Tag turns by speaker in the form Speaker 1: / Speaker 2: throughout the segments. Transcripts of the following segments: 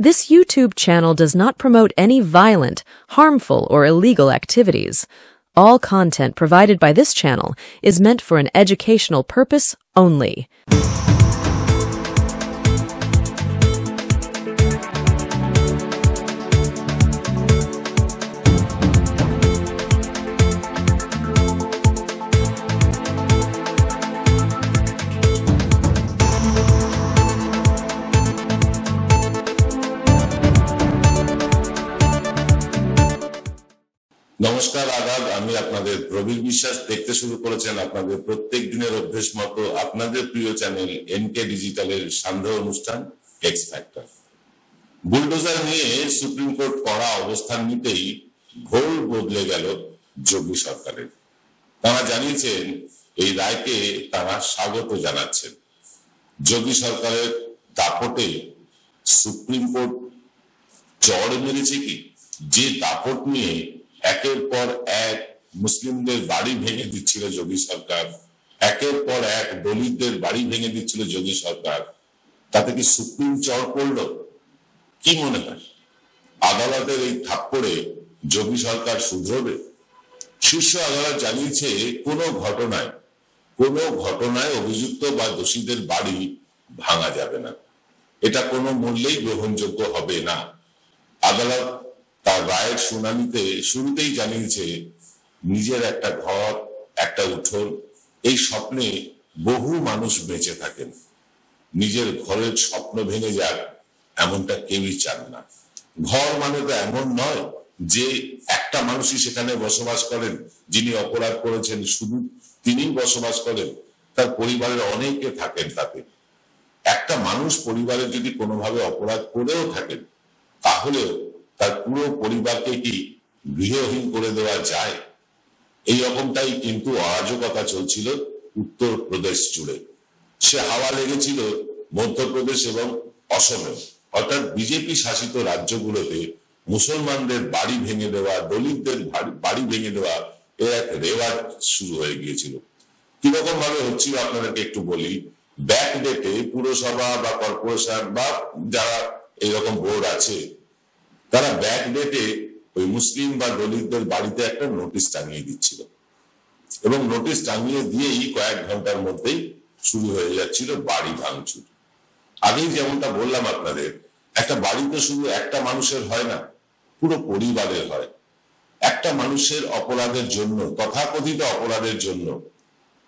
Speaker 1: This YouTube channel does not promote any violent, harmful, or illegal activities. All content provided by this channel is meant for an educational purpose only.
Speaker 2: নমস্কার, আদাব। আমি আপনাদের প্রবীর বিশ্বাস। দেখতে শুরু করেছেন আপনাদের প্রত্যেক দিনের অভ্যেস মতো আপনাদের প্রিয় চ্যানেল এনকে ডিজিটালের সান্ধ্য অনুষ্ঠান এক্স ফ্যাক্টর। বুলডোজার নিয়ে সুপ্রিম কোর্ট কড়া অবস্থান নিতেই ঘোর বদলে গেল যোগী সরকারের। তারা জানিয়েছেন এই রায়কে তারা স্বাগত জানাচ্ছেন। যোগী সরকারের দাপটে সুপ্রিম কোর্ট চড় মেরেছে কি? যে দাপট নিয়ে একের পর এক মুসলিমদের বাড়ি ভেঙে দিচ্ছিল যোগী সরকার, একের পর এক দলিতদের বাড়ি ভেঙে দিচ্ছিল যোগী সরকার, তাতে কি সুপ্রিম চড় পড়ল? কি মনে হয় আদালতের এই থাপ্পড়ে যোগী সরকার শুধরবে? শীর্ষ আদালত জানিয়েছে কোনো ঘটনায় অভিযুক্ত বা দোষীদের বাড়ি ভাঙা যাবে না, এটা কোনো মূল্যেই গ্রহণযোগ্য হবে না। আদালত তার রায়ের শুনানিতে শুরুতেই জানিয়েছে নিজের একটা ঘর, একটা উঠোন, এই স্বপ্নে বহু মানুষ বেঁচে থাকেন। নিজের ঘরের স্বপ্ন ভেঙে যাক এমনটা কেউই চান না। ঘর মানে তো এমন নয় যে একটা মানুষই সেখানে বসবাস করেন, যিনি অপরাধ করেছেন শুধু তিনিই বসবাস করেন, তার পরিবারের অনেকে থাকেন। তাতে একটা মানুষ পরিবারের যদি কোনোভাবে অপরাধ করেও থাকেন তাহলে তার পুরো পরিবারকে কি গৃহহীন করে দেওয়া যায়? এই রকমটাই কিন্তু অরাজকতা চলছিল উত্তরপ্রদেশ জুড়ে। সে হাওয়া লেগেছিল মধ্যপ্রদেশ এবং অসমে, অর্থাৎ বিজেপি শাসিত রাজ্যগুলোতে মুসলমানদের বাড়ি ভেঙে দেওয়া, দলিতদের বাড়ি ভেঙে দেওয়া এর এক রেওয়াজ শুরু হয়ে গিয়েছিল। কিরকম ভাবে হচ্ছিল আপনাদেরকে একটু বলি। ব্যাক ডেটে পুরসভা বা কর্পোরেশন বা যারা এরকম বোর্ড আছে তারা ব্যাক ডেটে ওই মুসলিম বা দলিতদের বাড়িতে একটা নোটিশ টাঙিয়ে দিচ্ছিল এবং নোটিশ টাঙিয়ে দিয়েই কয়েক ঘন্টার মধ্যেই শুরু হয়ে যাচ্ছিল বাড়ি ভাঙচুর। আগেই যেমনটা বললাম আপনাদের, একটা বাড়ি তো শুধু একটা মানুষের হয় না, পুরো পরিবারের হয়। একটা মানুষের অপরাধের জন্য, তথাকথিত অপরাধের জন্য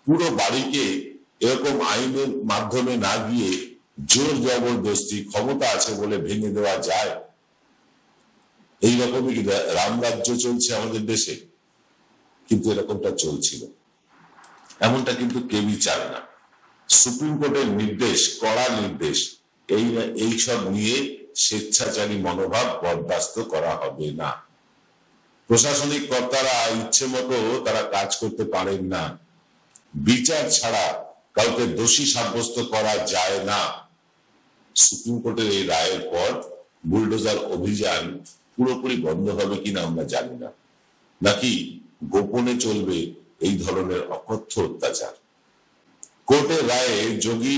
Speaker 2: পুরো বাড়িকে এরকম আইনের মাধ্যমে না গিয়ে জোর জবরদস্তি ক্ষমতা আছে বলে ভেঙে দেওয়া যায়? এইরকমই রামরাজ্য চলছে আমাদের দেশে, কিন্তু এরকমটা চলছিল, এমনটা কিন্তু কেউই চায় না। সুপ্রিম কোর্টের নির্দেশ, কড়া নির্দেশ, এইসব নিয়ে স্বেচ্ছাচারী মনোভাব বরদাস্ত করা হবে না। প্রশাসনিক কর্তারা ইচ্ছে মতো তারা কাজ করতে পারেন না। বিচার ছাড়া কাউকে দোষী সাব্যস্ত করা যায় না। সুপ্রিম কোর্টের এই রায়ের পর বুলডোজার অভিযান পুরোপুরি বন্ধ হবে কিনা আমরা জানি না, নাকি গোপনে চলবে এই ধরনের অকথ্য অত্যাচার। কোর্টের রায়ে যোগী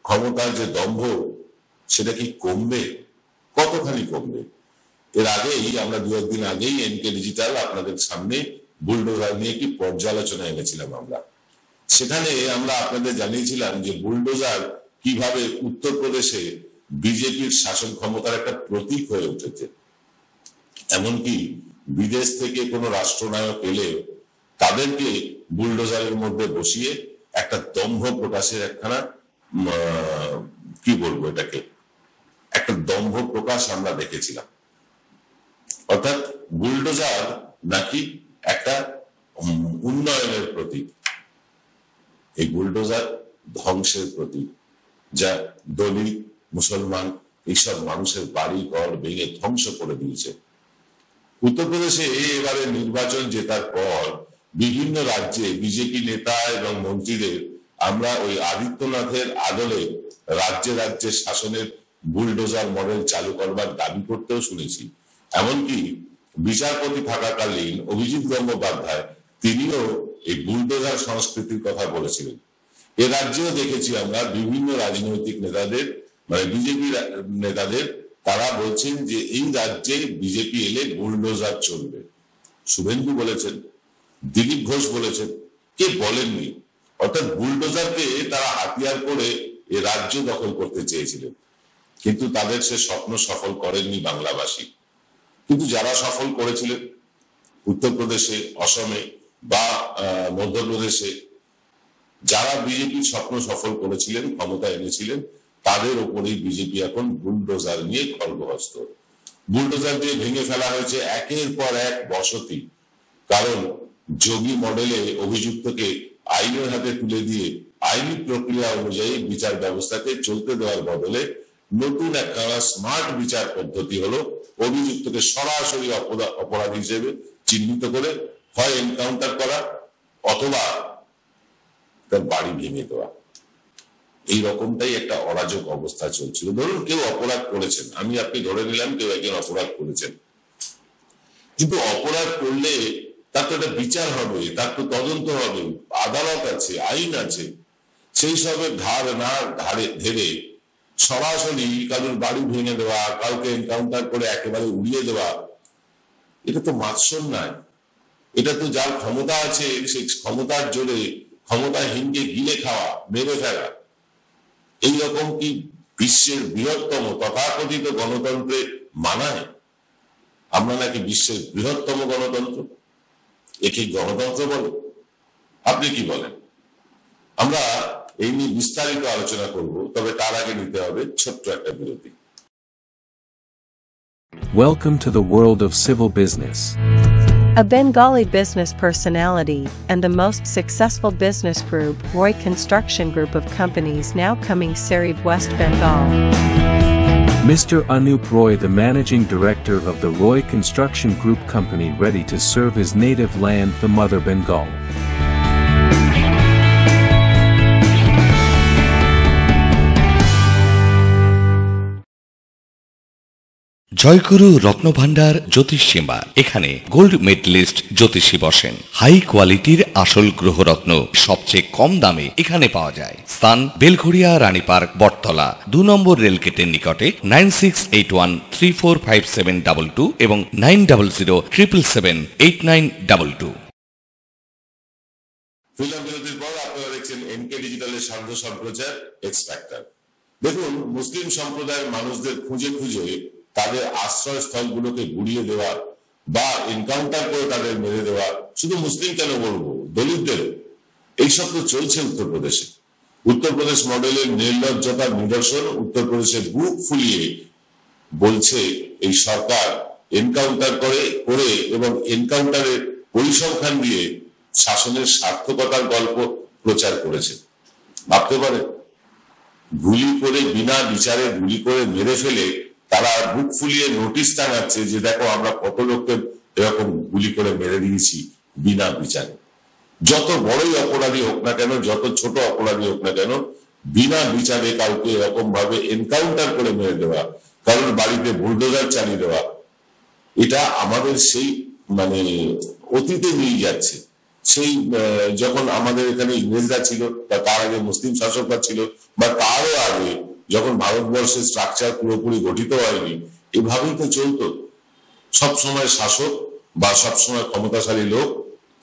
Speaker 2: ক্ষমতার যে দম্ভ সেটা কি কমবে? কতখানি কমবে? এর আগেই আমরা দু একদিন আগেই এনকে ডিজিটাল আপনাদের সামনে বুলডোজার নিয়ে একটি পর্যালোচনা এনেছিলাম। সেখানে আমরা আপনাদের জানিয়েছিলাম যে বুলডোজার কিভাবে উত্তরপ্রদেশে বিজেপির শাসন ক্ষমতার একটা প্রতীক হয়ে উঠেছে। এমনকি বিদেশ থেকে কোনো রাষ্ট্রনায়ক এলে তাদেরকে বুলডোজারের মধ্যে বসিয়ে একটা দম্ভ প্রকাশের একখানা কি বলবো এটাকে, একটা দম্ভ প্রকাশ আমরা দেখেছিলাম। অর্থাৎ বুলডোজার নাকি একটা উন্নয়নের প্রতীক, এই বুলডোজার ধ্বংসের প্রতীক, যা দলিত, মুসলমান এইসব মানুষের বাড়ি ঘর ভেঙে ধ্বংস করে দিয়েছে। উত্তরপ্রদেশে এবারে নির্বাচন জেতার পর বিভিন্ন রাজ্যে বিজেপি নেতা এবং মন্ত্রীদের আমরা ওই আদিত্যনাথের আদলে রাজ্যে রাজ্যে শাসনের বুলডোজার মডেল চালু করবার দাবি করতেও শুনেছি। এমনকি বিচারপতি থাকাকালীন অভিজিৎ গঙ্গোপাধ্যায় তিনিও এই বুলডোজার সংস্কৃতির কথা বলেছিলেন। এ রাজ্যেও দেখেছি আমরা বিভিন্ন রাজনৈতিক নেতাদের, মানে বিজেপি নেতাদের তারা বলছেন যে এই রাজ্যে বিজেপি এলে বুলডোজার চলবে। শুভেন্দু বলেছেন, দিলীপ ঘোষ বলেছেন, কে বলেননি। অর্থাৎ বুলডোজারকে তারা হাতিয়ার করে এ রাজ্য দখল করতে চেয়েছিলেন, কিন্তু তাদের সে স্বপ্ন সফল করেননি বাংলাবাসী। কিন্তু যারা সফল করেছিলেন উত্তরপ্রদেশে, অসমে বা মধ্যপ্রদেশে, যারা বিজেপির স্বপ্ন সফল করেছিলেন, ক্ষমতা এনেছিলেন, তাদের ওপরেই বিজেপি এখন বুলডোজার নিয়ে খড়গহস্ত। বুলডোজার দিয়ে ভেঙে ফেলা হয়েছে একের পর এক বসতি। কারণ যোগী মডেলে অভিযুক্তকে আইনের হাতে তুলে দিয়ে আইনি প্রক্রিয়া অনুযায়ী বিচার ব্যবস্থাকে চলতে দেওয়ার বদলে নতুন একখানা স্মার্ট বিচার পদ্ধতি হলো অভিযুক্তকে সরাসরি অপরাধী হিসেবে চিহ্নিত করে হয় এনকাউন্টার করা অথবা তার বাড়ি ভেঙে দেওয়া। এই রকমটাই একটা অরাজক অবস্থা চলছিল। ধরুন কেউ অপরাধ করেছেন, আমি আপনি ধরে নিলাম কেউ একজন অপরাধ করেছেন, কিন্তু অপরাধ করলে তার তো একটা বিচার হবে, তার তো তদন্ত হবে, আদালত আছে, আইন আছে। সেই সবের ধার না ধরে সরাসরি কারোর বাড়ি ভেঙে দেওয়া, কাউকে এনকাউন্টার করে একেবারে উড়িয়ে দেওয়া, এটা তো মাৎসর নয়। এটা তো যার ক্ষমতা আছে সেই ক্ষমতার জোরে ক্ষমতাহীনকে গিলে খাওয়া, মেরে ফেলা। এইরকম কি বিশ্বের বৃহত্তম তথাকথিত গণতন্ত্রে মানায়? আমরা নাকি বিশ্বের বৃহত্তম গণতন্ত্র, একে গণতন্ত্র বলে? আপনি কি বলেন? আমরা এই নিয়ে বিস্তারিত আলোচনা করব, তবে তার আগে নিতে হবে ছোট্ট একটা বিরতি।
Speaker 3: Welcome to the world of civil business.
Speaker 4: A Bengali business personality and the most successful business group, Roy Construction Group of companies now coming Sarib, West Bengal.
Speaker 3: Mr. Anup Roy, the managing director of the Roy Construction Group company, ready to serve his native land, the mother Bengal.
Speaker 5: জয়গুরু রত্নভান্ডার জ্যোতিষীমা, এখানে gold medallist জ্যোতিষী বসেন। High কোয়ালিটির আসল গ্রহরত্ন সবচেয়ে কম দামে এখানে পাওয়া যায়। স্থান বেলঘড়িয়া, রানী পার্ক, বটতলা, 2 নম্বর রেলগেটের নিকটে। 9681345722 এবং 9007778922।
Speaker 2: ফিল্ম বিরতির পর আপনারা দেখছেন এনকে ডিজিটালের সান্ধ্য সম্প্রচার এক্স ফ্যাক্টর। দেখুন, মুসলিম সম্প্রদায়ের মানুষদের খুঁজে খুঁজে তাদের আশ্রয়স্থলগুলোকে গুড়িয়ে দেওয়া বা এনকাউন্টার করে তাদের মেরে দেওয়া, শুধু মুসলিম কেন বলবো, দলিতদের, এইসব তো চলছে উত্তরপ্রদেশে। উত্তরপ্রদেশ মডেলের নির্লজ্জতার নিদর্শন উত্তরপ্রদেশে বুক ফুলিয়ে বলছে এই সরকার এনকাউন্টার করে এবং এনকাউন্টারের পরিসংখ্যান দিয়ে শাসনের সার্থকতার গল্প প্রচার করেছে। ভাবতে পারে, গুলি করে বিনা বিচারে গুলি করে মেরে ফেলে তারা বুক ফুলিয়ে নোটিশ টাঙাচ্ছে যে দেখো আমরা কত লোককে এরকম গুলি করে মেরে দিয়েছি বিনা বিচারে। যত বড়ই অপরাধী হোক না কেন, যত ছোট অপরাধী হোক না কেন, বিনা বিচারে কাউকে এরকম ভাবে এনকাউন্টার করে মেরে দেওয়া, কারোর বাড়িতে বুলডোজার চালিয়ে দেওয়া, এটা আমাদের সেই মানে অতীতে নিয়ে যাচ্ছে। সেই যখন আমাদের এখানে ইংরেজরা ছিল বা তার আগে মুসলিম শাসকরা ছিল বা তারও আগে যখন ভারতবর্ষের স্ট্রাকচার পুরোপুরি গঠিত হয়নি, এভাবেই তো চলতো। সবসময় শাসক বা সবসময় ক্ষমতাশালী লোক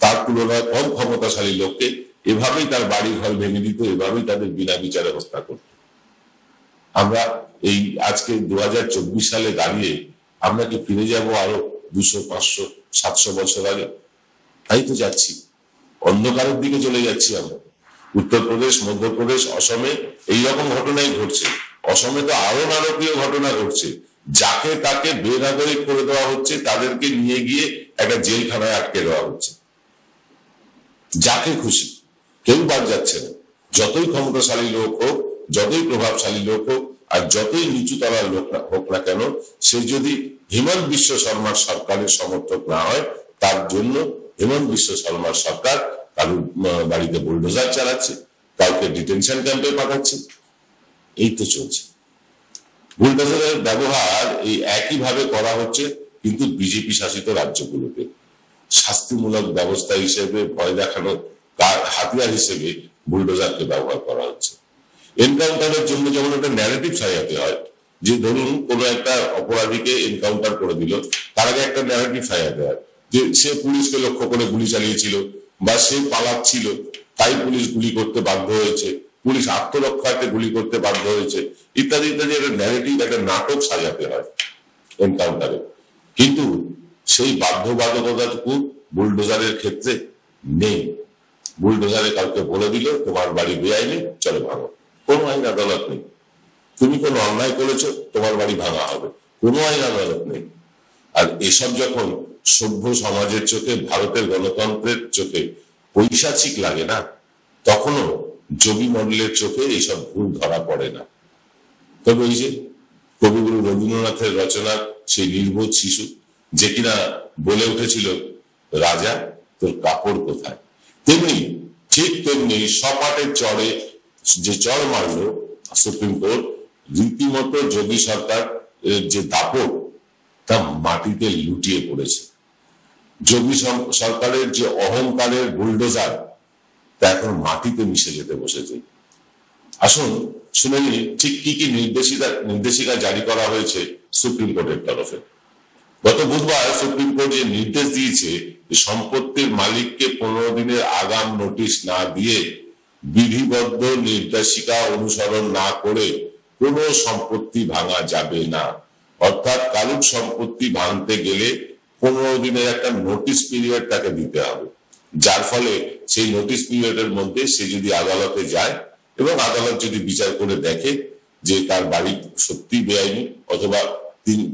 Speaker 2: তার তুলনায় কম ক্ষমতাশালী লোককে এভাবেই তার বাড়ি ঘর ভেঙে দিত, এভাবেই তাদের বিনা বিচারে হত্যা করত। আমরা এই আজকে 2024 সালে দাঁড়িয়ে আমরা কি ফিরে যাব আরো 200, 500, 700 বছর আগে? তাই তো যাচ্ছি, অন্ধকারের দিকে চলে যাচ্ছি আমরা। উত্তরপ্রদেশ, মধ্যপ্রদেশ, অসমে এইরকম ঘটনাই ঘটছে। অসমে তো আরো নারকীয় ঘটনা ঘটছে। যাকে তাকে বেনাগরিক করে দেওয়া হচ্ছে, তাদেরকে নিয়ে গিয়ে একটা জেলখানায় আটকে দেওয়া হচ্ছে। যাকে খুশি, কেউ বাদ যাচ্ছে না। যতই ক্ষমতাশালী লোক হোক, যতই প্রভাবশালী লোক হোক, আর যতই নিচু তলার লোক হোক না কেন, সে যদি হিমন্ত বিশ্ব শর্মার সরকারের সমর্থক না হয়, তার জন্য হিমন্ত বিশ্ব শর্মার সরকার কারোর বাড়িতে বুলডোজার চালাচ্ছে, কাউকে ডিটেনশন ক্যাম্পে পাঠাচ্ছে। এই তো চলছে। বুলডোজারের ব্যবহার এই একইভাবে করা হচ্ছে কিন্তু বিজেপি শাসিত রাজ্যগুলোতে। শাস্তিমূলক ব্যবস্থা হিসেবে, ভয় দেখানোর হাতিয়ার হিসেবে বুলডোজারকে ব্যবহার করা হচ্ছে। এনকাউন্টারের জন্য যেমন একটা ন্যারেটিভ সাজাতে হয়, যে ধরুন কোনো একটা অপরাধীকে এনকাউন্টার করে দিল, তার আগে একটা ন্যারেটিভ সাজাতে হয় যে সে পুলিশকে লক্ষ্য করে গুলি চালিয়েছিল বা সে পালাচ্ছিল তাই পুলিশ গুলি করতে বাধ্য হয়েছে, পুলিশ আত্মরক্ষার্থে গুলি করতে বাধ্য হয়েছে, ইত্যাদি ইত্যাদি। একটা ন্যারেটিভ, একটা নাটক সাজাতে হয় এনকাউন্টারে। কিন্তু সেই বাধ্যবাধকতাটুকু বুলডোজারের ক্ষেত্রে নেই। বুলডোজারে কাউকে বলে দিল তোমার বাড়ি বেআইনি, চলো ভাঙো, কোনো আইন আদালত নেই। তুমি কোনো অন্যায় করেছো, তোমার বাড়ি ভাঙা হবে, কোনো আইন আদালত নেই। আর এসব যখন সভ্য সমাজের চোখে, ভারতের গণতন্ত্রের চোখে পৈশাচিক লাগে না, তখনও যোগী মডেলের চোখে এইসব ভুল ধরা পড়ে না। তবে ওই যে কবিগুরু রবীন্দ্রনাথের রচনা সেই নির্বোধ শিশু যে কিনা বলে উঠেছিল রাজা তোর কাপড় কোথায়, তেমনি ঠিক তেমনি সপাটের চড়ে যে চড় মারলো সুপ্রিম কোর্ট, রীতিমতো যোগী সরকার যে দাপট তা মাটিতে লুটিয়ে পড়েছে। যোগী সরকারের যে অহংকারের বুলডোজার তা এখন মাটিতে মিশে যেতে বসেছে। আসুন শুনে নিই ঠিক কি কি নির্দেশিকা জারি করা হয়েছে সুপ্রিম কোর্টের তরফে। গত বুধবার সুপ্রিম কোর্ট যে নির্দেশ দিয়েছে সম্পত্তির মালিককে 15 দিনের আগাম নোটিশ না দিয়ে বিধিবদ্ধ নির্দেশিকা অনুসরণ না করে কোনো সম্পত্তি ভাঙা যাবে না। অর্থাৎ কারুর সম্পত্তি ভাঙতে গেলে 15 দিনের একটা নোটিশ পিরিয়ড তাকে দিতে হবে, যার ফলে সেই নোটিশ পিরিয়ডের মধ্যে সে যদি আদালতে যায় এবং আদালত যদি বিচার করে দেখে যে তার বাড়ি সত্যি বেআইনি অথবা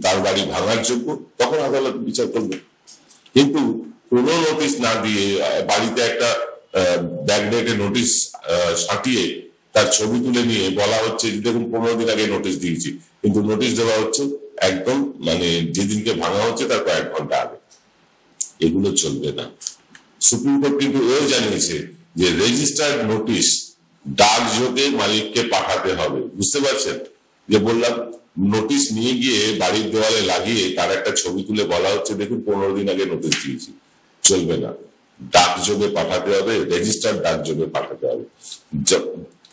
Speaker 2: তার বাড়ি ভাঙার যোগ্য, তখন আদালত বিচার করবে। কিন্তু কোনো নোটিশ না দিয়ে বাড়িতে একটা ব্যাকডেটে নোটিশ সাঁটিয়ে তার ছবি তুলে নিয়ে বলা হচ্ছে যে দেখুন 15 দিন আগে নোটিশ দিয়েছি, কিন্তু নোটিশ দেওয়া হচ্ছে একদম মানে যেদিনকে ভাঙা হচ্ছে তার কয়েক ঘন্টা আগে। এগুলো চলবে না। সুপ্রিম কোর্ট কিন্তু এও জানিয়েছে যে রেজিস্টার্ড নোটিশ ডাকযোগে মালিককে পাঠাতে হবে। বুঝতে পারছেন যে বললাম নোটিশ নিয়ে গিয়ে বাড়ির দেওয়ালে লাগিয়ে তার একটা ছবি তুলে বলা হচ্ছে দেখুন 15 দিন আগে নোটিশ দিয়েছি, চলবে না। ডাকযোগে পাঠাতে হবে, রেজিস্টার্ড ডাকযোগে পাঠাতে হবে।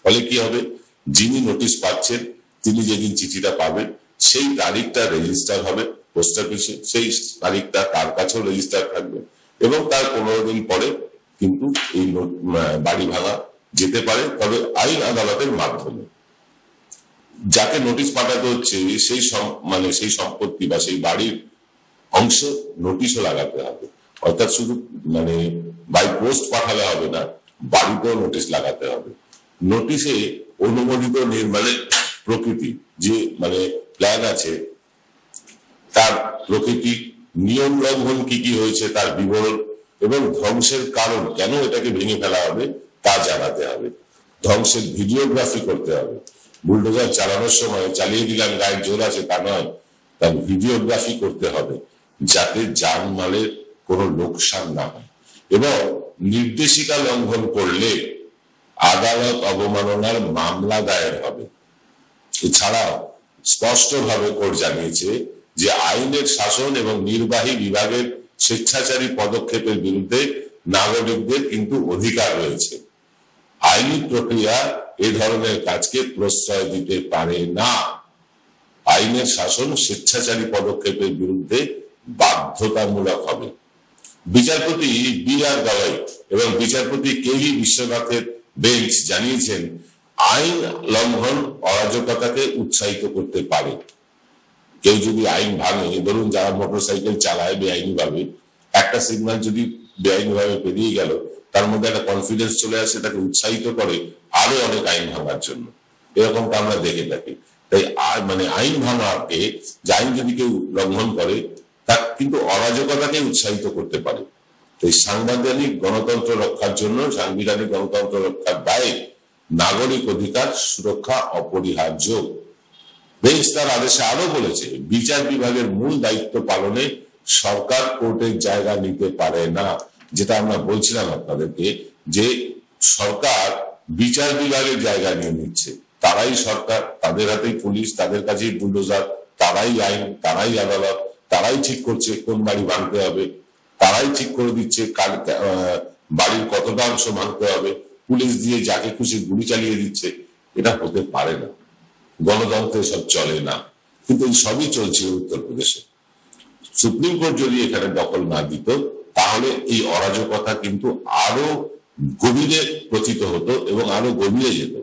Speaker 2: ফলে কি হবে, যিনি নোটিশ পাচ্ছেন তিনি যেদিন চিঠিটা পাবেন সেই তারিখটা রেজিস্টার হবে পোস্ট অফিসে, সেই তারিখটা তার কাছেও রেজিস্টার থাকবে এবং তার 15 দিন পরে কিন্তু এই বাড়ি ভাঙা যেতে পারে, তবে আইন আদালতের মাধ্যমে। যাকে নোটিশ পাঠাতে হচ্ছে সেই সেই সম্পত্তি বা সেই বাড়ির অংশ নোটিশও লাগাতে হবে। অর্থাৎ শুধু বাই পোস্ট পাঠালে হবে না, বাড়িতেও নোটিশ লাগাতে হবে। নোটিশে অনুমোদিত নির্মাণের প্রকৃতি যে প্ল্যান আছে তার প্রকৃতি, নিয়ম লঙ্ঘন কি কি হয়েছে তার বিবরণ এবং ধ্বংসের কারণ, কেন এটাকে ভেঙে ফেলা হবে তা জানাতে হবে। ধ্বংসের ভিডিওগ্রাফি করতে হবে। বুলডোজার চালানোর সময় চালিয়ে দিলাম গায়ের জোর আছে তা নয়, তার ভিডিওগ্রাফি করতে হবে যাতে জানমালের কোনো লোকসান না হয়। এবং নির্দেশিকা লঙ্ঘন করলে আদালত অবমাননার মামলা দায়ের হবে। এছাড়াও স্পষ্টভাবে কোর্ট জানিয়েছে যে আইনের শাসন এবং নির্বাহী বিভাগের স্বেচ্ছাচারী পদক্ষেপের বিরুদ্ধে নাগরিকদের কিন্তু অধিকার রয়েছে। আইনি প্রক্রিয়া এ ধরনের কাজকে প্রশ্রয় দিতে পারে না। আইনের শাসন স্বেচ্ছাচারী পদক্ষেপের বিরুদ্ধে বাধ্যতামূলক হবে। বিচারপতি বি.আর. গাওয়াই এবং বিচারপতি কে.ভি. বিশ্বনাথের বেঞ্চ জানিয়েছেন আইন লঙ্ঘন অরাজকতাকে উৎসাহিত করতে পারে। কেউ যদি আইন ভাঙে, ধরুন যারা মোটরসাইকেল চালায় বেআইনি ভাবে, একটা সিগন্যাল যদি বেআইনি ভাবে পেরিয়ে গেল, তার মধ্যে একটা কনফিডেন্স চলে আসে, তাকে উৎসাহিত করে আরো অনেক আইন ভাঙার জন্য। এরকমটা আমরা দেখে থাকি। তাই আইন ভাঙাকে, যে আইন যদি কেউ লঙ্ঘন করে তা কিন্তু অরাজকতাকে উৎসাহিত করতে পারে। তাই সাংবিধানিক গণতন্ত্র রক্ষার জন্য, সাংবিধানিক গণতন্ত্র রক্ষার দায়ে নাগরিক অধিকার সুরক্ষা অপরিহার্য। বেঞ্চ তার আদেশে আরো বলেছে বিচার বিভাগের মূল দায়িত্ব পালনে সরকার কোর্টের জায়গা নিতে পারে না। যেটা আমরা বলছিলাম আপনাদেরকে যে সরকার বিচার বিভাগের জায়গা নিয়ে নিচ্ছে। তারাই সরকার, তাদের হাতেই পুলিশ, তাদের কাছেই বুলডোজার, তারাই আইন, তারাই আদালত, তারাই ঠিক করছে কোন বাড়ি ভাঙতে হবে, তারাই ঠিক করে দিচ্ছে বাড়ির কতটা অংশ ভাঙতে হবে, পুলিশ দিয়ে যাকে খুশি গুলি চালিয়ে দিচ্ছে। এটা হতে পারে না, গণতন্ত্রে সব চলে না। কিন্তু এই সবই চলছিল উত্তরপ্রদেশে। সুপ্রিম কোর্ট যদি এখানে দখল না দিত তাহলে এই অরাজকতা কিন্তু আরো গভীরে প্রথিত হতো এবং আরো গভীরে যেত।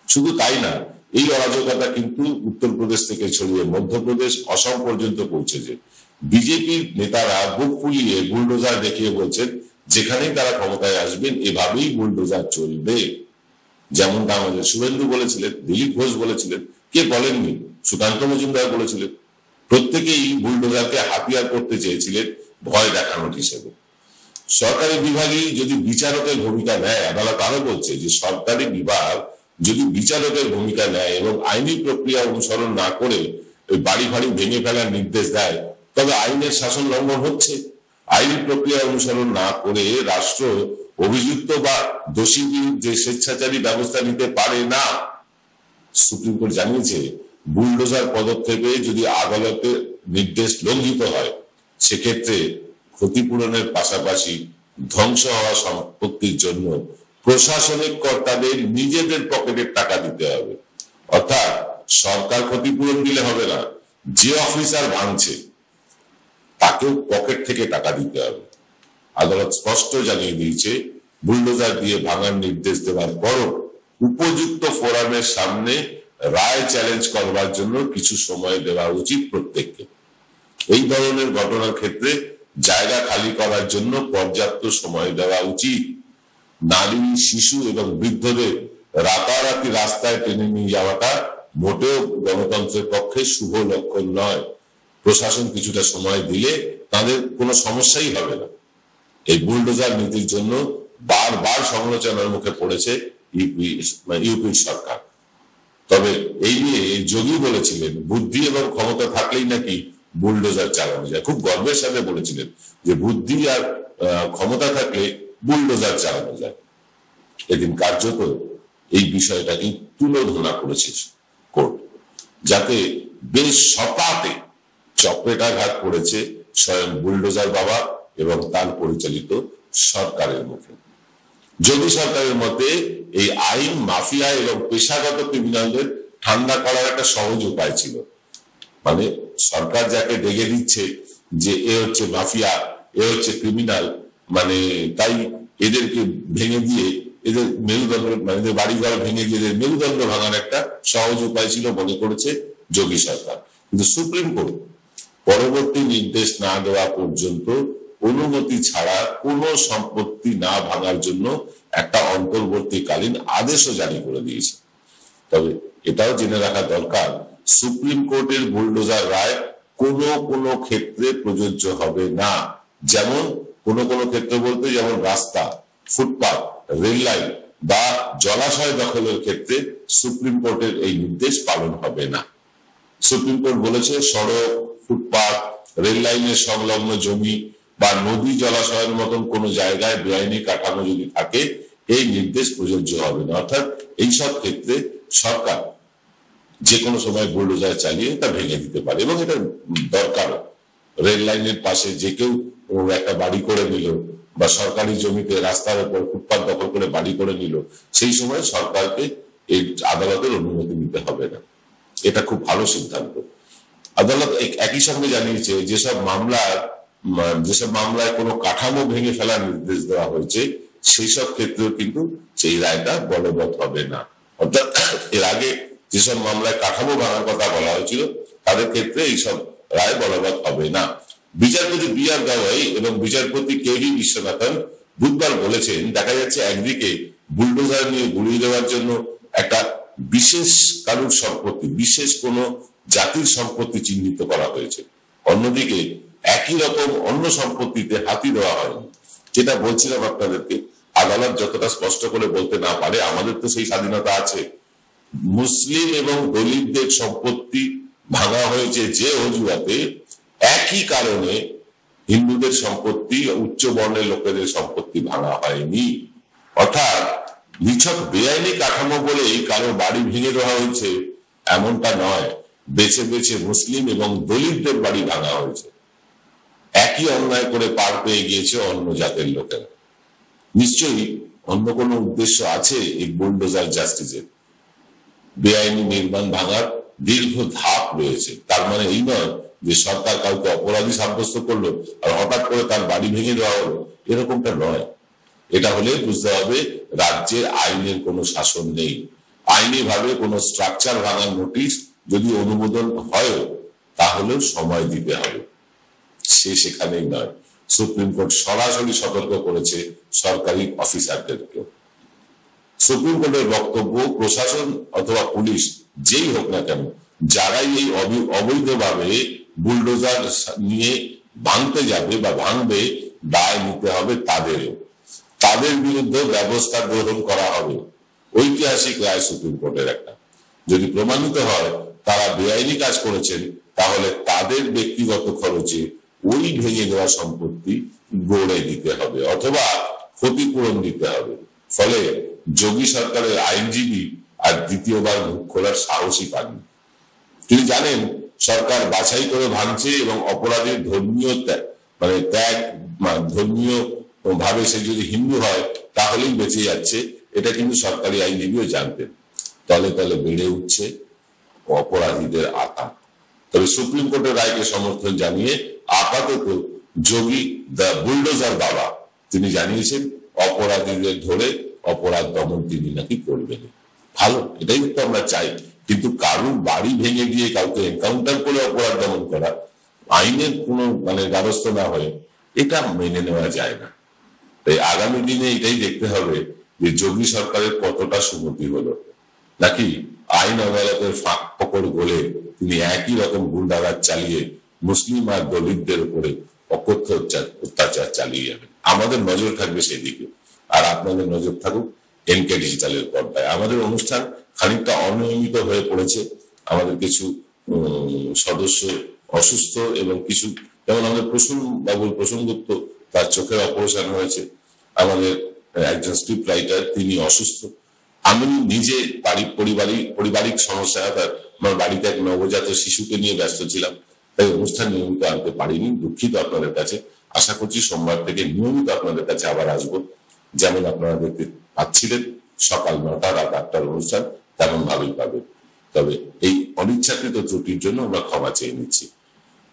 Speaker 2: শুধু তাই না, এই অরাজকতা কিন্তু উত্তরপ্রদেশ থেকে ছড়িয়ে মধ্যপ্রদেশ, অসম পর্যন্ত পৌঁছেছে। বিজেপির নেতারা বুক ফুলিয়ে বুলডোজার দেখিয়ে বলছেন যেখানেই তারা ক্ষমতায় আসবেন এভাবেই বুলডোজার চলবে। যেমনটা আমাদের শুভেন্দু বলেছিলেন, দিলীপ ঘোষ বলেছিলেন, কে বলেননি, সুকান্ত মজুমদার বলেছিলেন। প্রত্যেকেই বুলডোজারকে হাতিয়ার করতে চেয়েছিলেন ভয় দেখানোর হিসেবে। সরকারি বিভাগই যদি বিচারকের ভূমিকা নেয়, আদালত আরো বলছে যে সরকারি বিভাগ যদি বিচারকের ভূমিকা নেয় এবং আইনি প্রক্রিয়া অনুসরণ না করে ওই বাড়ি ফাড়ি ভেঙে ফেলার নির্দেশ দেয়, তবে আইনের শাসন লঙ্ঘন হচ্ছে। আইনি প্রক্রিয়া অনুসরণ না করে রাষ্ট্র অভিযুক্ত বা দোষী বিরুদ্ধে স্বেচ্ছাচারী ব্যবস্থা নিতে পারে না। সুপ্রিম কোর্ট জানিয়েছে বুলডোজার পদক্ষেপে যদি আদালতের নির্দেশ লঙ্ঘিত হয় সেক্ষেত্রে ক্ষতিপূরণের পাশাপাশি ধ্বংস হওয়া সম্পত্তির জন্য প্রশাসনিক কর্তাদের নিজেদের পকেটের টাকা দিতে হবে। অর্থাৎ সরকার ক্ষতিপূরণ দিলে হবে না, যে অফিসার ভাঙছে তাকেও পকেট থেকে টাকা দিতে হবে। আদালত স্পষ্ট জানিয়ে দিয়েছে বুলডোজার দিয়ে ভাঙার নির্দেশ দেওয়ার পরও উপযুক্ত ফোরামের সামনে রায় চ্যালেঞ্জ করবার জন্য কিছু সময় দেওয়া উচিত প্রত্যেককে। এই ধরনের ঘটনার ক্ষেত্রে জায়গা খালি করার জন্য পর্যাপ্ত সময় দেওয়া উচিত। নারী, শিশু এবং বৃদ্ধদের রাতারাতি রাস্তায় টেনে নিয়ে যাওয়াটা মোটেও গণতন্ত্রের পক্ষে শুভ লক্ষণ নয়। প্রশাসন কিছুটা সময় দিলে তাদের কোনো সমস্যাই হবে না। এই বুলডোজার নীতির জন্য বারবার সমালোচনার মুখে পড়েছে ইউপির সরকার। তবে এই নিয়ে যোগী বলেছিলেন বুদ্ধি এবং ক্ষমতা থাকলেই নাকি বুলডোজার চালানো যায়। খুব গর্বের সাথে বলেছিলেন যে বুদ্ধি আর ক্ষমতা থাকলে বুলডোজার চালানো যায়। এদিন কার্যত এই বিষয়টাকে তুলোধনা করেছে কোর্ট, যাতে বেশ শতাতে চপেটাঘাত করেছে স্বয়ং বুলডোজার বাবা এবং তার পরিচালিত সরকারের মুখে। যোগী সরকারের মতে এই আইন মাফিয়া এবং পেশাগত ক্রিমিনালদের ঠান্ডা করার একটা সহজ উপায় ছিল। মানে সরকার যাকে ডেকে দিচ্ছে যে এ হচ্ছে মাফিয়া, এ হচ্ছে ক্রিমিনাল, মানে তাই এদেরকে ভেঙে দিয়ে এদের মেরুদণ্ড, মানে এদের বাড়ি ঘর ভেঙে দিয়ে এদের মেরুদণ্ড ভাঙার একটা সহজ উপায় ছিল মনে করেছে যোগী সরকার। কিন্তু সুপ্রিম কোর্ট পরবর্তী নির্দেশ না দেওয়া পর্যন্ত অনুমতি ছাড়া কোনো সম্পত্তি না ভাঙার জন্য একটা অন্তর্বর্তীকালীন আদেশও জারি করে দিয়েছে। তবে এটাও জেনে রাখা দরকার সুপ্রিম কোর্টের বুলডোজার রায় কোনো ক্ষেত্রে প্রযোজ্য হবে না। যেমন কোনো ক্ষেত্রে বলতে, যেমন রাস্তা, ফুটপাত, রেল লাইন বা জলাশয় দখলের ক্ষেত্রে সুপ্রিম কোর্টের এই নির্দেশ পালন হবে না। সুপ্রিম কোর্ট বলেছে সড়ক, ফুটপাত, রেল লাইনের সংলগ্ন জমি বা নদী জলাশয়ের মতন কোন জায়গায় বেআইনি কাঠামো যদি থাকে এই নির্দেশ প্রযোজ্য হবে না। অর্থাৎ এইসব ক্ষেত্রে সরকার যে কোনো সময় বুলডোজার চালিয়ে তা ভেঙে দিতে পারে এবং এটা দরকার। রেল লাইনের পাশে যে কেউ একটা বাড়ি করে নিল বা সরকারি জমিতে রাস্তার উপর ফুটপাত দখল করে বাড়ি করে নিল, সেই সময় সরকারকে এই আদালতের অনুমতি নিতে হবে না। এটা খুব ভালো সিদ্ধান্ত। আদালত একই সঙ্গে জানিয়েছে যেসব মামলায় কোনো কাঠামো ভেঙে ফেলার নির্দেশ দেওয়া হয়েছে সেই সব ক্ষেত্রেও কিন্তু সেই রায়টা বলবৎ হবে না। অর্থাৎ এর আগে যেসব মামলায় কাঠামো ভাঙার কথা বলা হয়েছিল তাদের ক্ষেত্রে এইসব রায় বলবৎ হবে না। বিচারপতি বি আর গাওয়াই এবং বিচারপতি কে ভি বিশ্বনাথন বুধবার বলেছেন, দেখা যাচ্ছে একদিকে বুলডোজার নিয়ে গুলিয়ে দেওয়ার জন্য একটা বিশেষ কারুর সম্পত্তি, বিশেষ কোন জাতির সম্পত্তি চিহ্নিত করা হয়েছে, অন্যদিকে একই রকম অন্য সম্পত্তিতে হাতি দেওয়া হয়নি। যেটা বলছিলাম আপনাদেরকে, আদালত যতটা স্পষ্ট করে বলতে না পারে, আমাদের তো সেই স্বাধীনতা আছে। মুসলিম এবং দলিতদের সম্পত্তি ভাঙা হয়েছে যে অজুহাতে, একই কারণে হিন্দুদের সম্পত্তি, উচ্চ বর্ণের লোকেদের সম্পত্তি ভাঙা হয়নি। অর্থাৎ নিছক বেআইনি কাঠামো বলেই কারো বাড়ি ভেঙে দেওয়া হয়েছে এমনটা নয়, বেছে বেছে মুসলিম এবং দলিতদের বাড়ি ভাঙা হয়েছে। একই অন্যায় করে পার পেয়ে গিয়েছে অন্য জাতের লোকেরা। নিশ্চয়ই অন্য কোনো উদ্দেশ্য আছে এই বুলডোজার জাস্টিসের। বেআইনি নির্মাণ ভাঙার দীর্ঘ ধাপ রয়েছে। তার মানে এই নয় যে সরকার কাউকে অপরাধী সাব্যস্ত করলো আর হঠাৎ করে তার বাড়ি ভেঙে দেওয়া হলো, এরকমটা নয়। এটা হলে বুঝতে হবে রাজ্যের আইনের কোনো শাসন নেই। আইনি ভাবে কোনো স্ট্রাকচার ভাঙার নোটিশ যদি অনুমোদন হয় তাহলেও সময় দিতে হবে, সেখানেই নয়। সুপ্রিম কোর্ট সরাসরি সতর্ক করেছে সরকারি অফিসারদেরকে। সুপ্রিম কোর্টের বক্তব্য, প্রশাসন অথবা পুলিশ যেই হোক না কেন, যারাই এই অবৈধভাবে বুলডোজার নিয়ে ভাঙতে যাবে বা ভাঙবে, দায় নিতে হবে তাদেরও, তাদের বিরুদ্ধে ব্যবস্থা গ্রহণ করা হবে। ঐতিহাসিক রায় সুপ্রিম কোর্টের একটা। যদি প্রমাণিত হয় তারা বেআইনি কাজ করেছেন, তাহলে তাদের ব্যক্তিগত খরচে ওই ভেঙে দেওয়া সম্পত্তি গড়ে দিতে হবে অথবা ক্ষতিপূরণ দিতে হবে। ফলে যোগী সরকারের আইনজীবী আর দ্বিতীয়বার মুখ খোলার সাহসই পাননি। তিনি জানেন সরকার বাছাই করে ভাঙছে এবং অপরাধের ধর্মীয় ত্যাগ ধর্মীয় ভাবে সে যদি হিন্দু হয় তাহলেই বেঁচে যাচ্ছে, এটা কিন্তু সরকারি আইনজীবীও জানতেন। তলে তলে বেড়ে উঠছে অপরাধীদের আঘাত। তবে সুপ্রিম কোর্টের রায়কে সমর্থন জানিয়ে আপাতত যোগী দ্য বুলডোজার বাবা তিনি জানিয়েছেন অপরাধীদের ধরে অপরাধ দমন তিনি নাকি করবেন। ভালো, এটাই তো আমরা চাই। কিন্তু কারুর বাড়ি ভেঙে দিয়ে কাউকে এনকাউন্টার করে অপরাধ দমন করা, আইনের কোনো দ্বারস্থ না হয়ে, এটা মেনে নেওয়া যায় না। তাই আগামী দিনে এটাই দেখতে হবে যে যোগী সরকারের কতটা সুমতি হলো, নাকি আইন আদালতের ফাঁক ফোকর গলে তিনি একই রকম গুন্ডারাজ চালিয়ে মুসলিম আর দলিতদের উপরে অকথ্য অত্যাচার চালিয়ে যাবেন। আমাদের নজর থাকবে সেদিকে, আর আপনাদের নজর থাকুক এনকে ডিজিটালের পর্দায়। আমাদের অনুষ্ঠান খানিকটা অনিয়মিত হয়ে পড়েছে, আমাদের কিছু সদস্য অসুস্থ এবং কিছু, যেমন আমাদের প্রসূন গুপ্ত, তার চোখের অপারেশন হয়েছে, আমাদের একজন স্ক্রিপ্ট রাইটার তিনি অসুস্থ, আমি নিজে পারিবারিক সমস্যা, আমার বাড়িতে এক নবজাত শিশুকে নিয়ে ব্যস্ত ছিলাম, তাই অনুষ্ঠান নিয়মিত আনতে পারিনি, দুঃখিত আপনাদের কাছে। আশা করছি সোমবার থেকে নিয়মিত আপনাদের কাছে আবার আসবো, যেমন আপনারা দেখতে পাচ্ছিলেন সকাল 9টা রাত 8টার অনুষ্ঠান তেমন ভাবেই পাবেন। তবে এই অনিচ্ছাকৃত ত্রুটির জন্য আমরা ক্ষমা চেয়ে নিচ্ছি।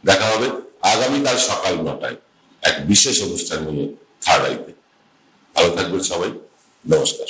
Speaker 2: দেখা হবে আগামীকাল সকাল 9টায় এক বিশেষ অনুষ্ঠান নিয়ে থার্ড আইতে। ভালো থাকবেন সবাই, নমস্কার।